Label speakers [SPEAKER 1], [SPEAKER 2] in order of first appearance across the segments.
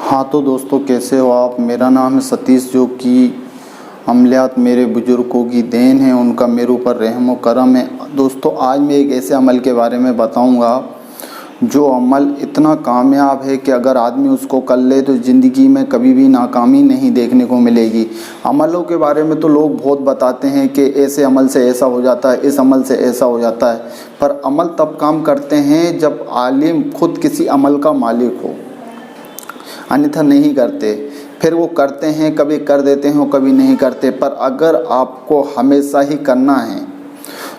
[SPEAKER 1] हाँ तो दोस्तों, कैसे हो आप। मेरा नाम है सतीश, जो कि अमलियात मेरे बुज़ुर्गों की देन है, उनका मेरे ऊपर रहम व करम है। दोस्तों, आज मैं एक ऐसे अमल के बारे में बताऊंगा जो अमल इतना कामयाब है कि अगर आदमी उसको कर ले तो ज़िंदगी में कभी भी नाकामी नहीं देखने को मिलेगी। अमलों के बारे में तो लोग बहुत बताते हैं कि ऐसे अमल से ऐसा हो जाता है, इस अमल से ऐसा हो जाता है, पर अमल तब काम करते हैं जब आलिम खुद किसी अमल का मालिक हो, अन्यथा नहीं करते। फिर वो करते हैं, कभी कर देते हैं, कभी नहीं करते। पर अगर आपको हमेशा ही करना है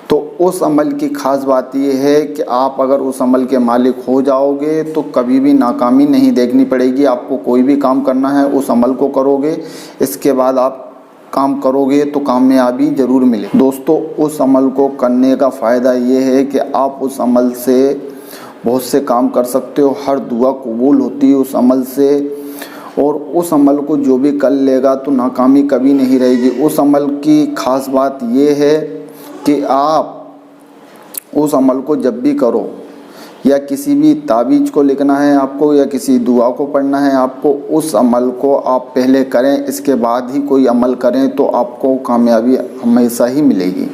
[SPEAKER 1] तो उस अमल की ख़ास बात ये है कि आप अगर उस अमल के मालिक हो जाओगे तो कभी भी नाकामी नहीं देखनी पड़ेगी। आपको कोई भी काम करना है, उस अमल को करोगे, इसके बाद आप काम करोगे तो कामयाबी ज़रूर मिले। दोस्तों, उस अमल को करने का फ़ायदा ये है कि आप उस अमल से बहुत से काम कर सकते हो। हर दुआ कबूल होती है उस अमल से, और उस अमल को जो भी कर लेगा तो नाकामी कभी नहीं रहेगी। उस अमल की ख़ास बात ये है कि आप उस अमल को जब भी करो, या किसी भी ताबीज़ को लिखना है आपको, या किसी दुआ को पढ़ना है आपको, उस अमल को आप पहले करें, इसके बाद ही कोई अमल करें तो आपको कामयाबी हमेशा ही मिलेगी।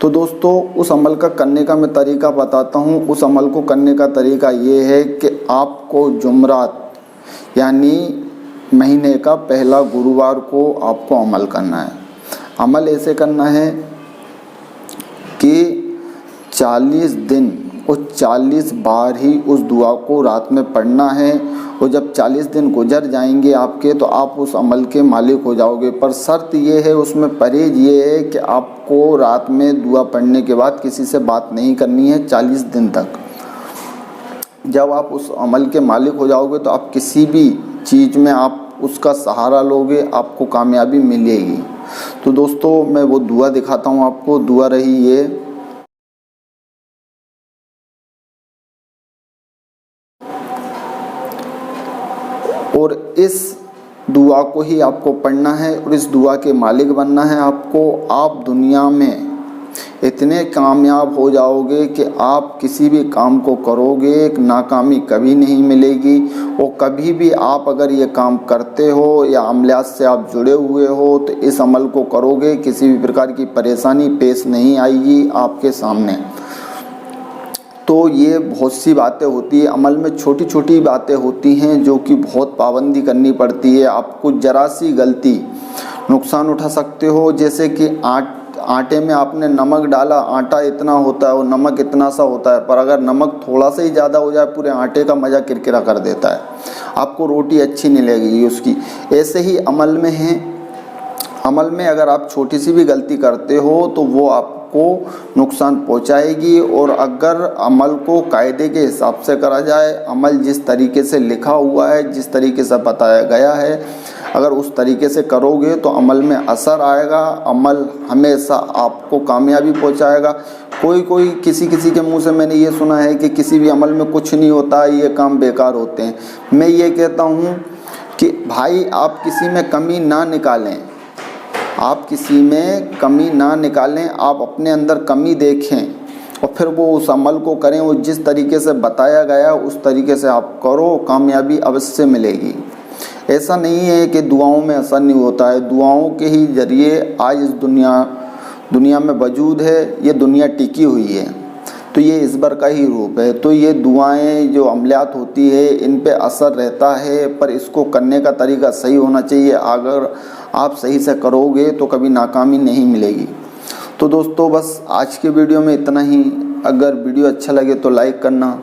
[SPEAKER 1] तो दोस्तों, उस अमल का करने का मैं तरीका बताता हूँ। उस अमल को करने का तरीका ये है कि आपको जुमरात यानी महीने का पहला गुरुवार को आपको अमल करना है। अमल ऐसे करना है कि 40 दिन और 40 बार ही उस दुआ को रात में पढ़ना है, और जब 40 दिन गुजर जाएंगे आपके तो आप उस अमल के मालिक हो जाओगे। पर शर्त ये है, उसमें परहेज ये है कि आपको रात में दुआ पढ़ने के बाद किसी से बात नहीं करनी है 40 दिन तक। जब आप उस अमल के मालिक हो जाओगे तो आप किसी भी चीज़ में आप उसका सहारा लोगे, आपको कामयाबी मिलेगी। तो दोस्तों, मैं वो दुआ दिखाता हूँ आपको। दुआ रही ये, और इस दुआ को ही आपको पढ़ना है और इस दुआ के मालिक बनना है आपको। आप दुनिया में इतने कामयाब हो जाओगे कि आप किसी भी काम को करोगे नाकामी कभी नहीं मिलेगी। और कभी भी आप अगर ये काम करते हो या अमलियात से आप जुड़े हुए हो तो इस अमल को करोगे, किसी भी प्रकार की परेशानी पेश नहीं आएगी आपके सामने। तो ये बहुत सी बातें होती है अमल में, छोटी छोटी बातें होती हैं जो कि बहुत पाबंदी करनी पड़ती है। आपको ज़रा सी गलती नुकसान उठा सकते हो। जैसे कि आटे में आपने नमक डाला, आटा इतना होता है और नमक इतना सा होता है, पर अगर नमक थोड़ा सा ही ज़्यादा हो जाए पूरे आटे का मज़ा किरकिरा कर देता है, आपको रोटी अच्छी नहीं लगेगी उसकी। ऐसे ही अमल में है। अमल में अगर आप छोटी सी भी गलती करते हो तो वो आपको नुकसान पहुंचाएगी। और अगर अमल को कायदे के हिसाब से करा जाए, अमल जिस तरीके से लिखा हुआ है, जिस तरीके से बताया गया है, अगर उस तरीके से करोगे तो अमल में असर आएगा। अमल हमेशा आपको कामयाबी पहुंचाएगा। कोई किसी के मुंह से मैंने ये सुना है कि किसी भी अमल में कुछ नहीं होता, ये काम बेकार होते हैं। मैं ये कहता हूँ कि भाई, आप किसी में कमी ना निकालें, आप किसी में कमी ना निकालें, आप अपने अंदर कमी देखें और फिर वो उस अमल को करें। वो जिस तरीके से बताया गया उस तरीके से आप करो, कामयाबी अवश्य मिलेगी। ऐसा नहीं है कि दुआओं में असर नहीं होता है। दुआओं के ही जरिए आज इस दुनिया में वजूद है, ये दुनिया टिकी हुई है। तो ये ईश्वर का ही रूप है। तो ये दुआएं जो अमलियात होती है इन पे असर रहता है, पर इसको करने का तरीका सही होना चाहिए। अगर आप सही से करोगे तो कभी नाकामी नहीं मिलेगी। तो दोस्तों, बस आज के वीडियो में इतना ही। अगर वीडियो अच्छा लगे तो लाइक करना।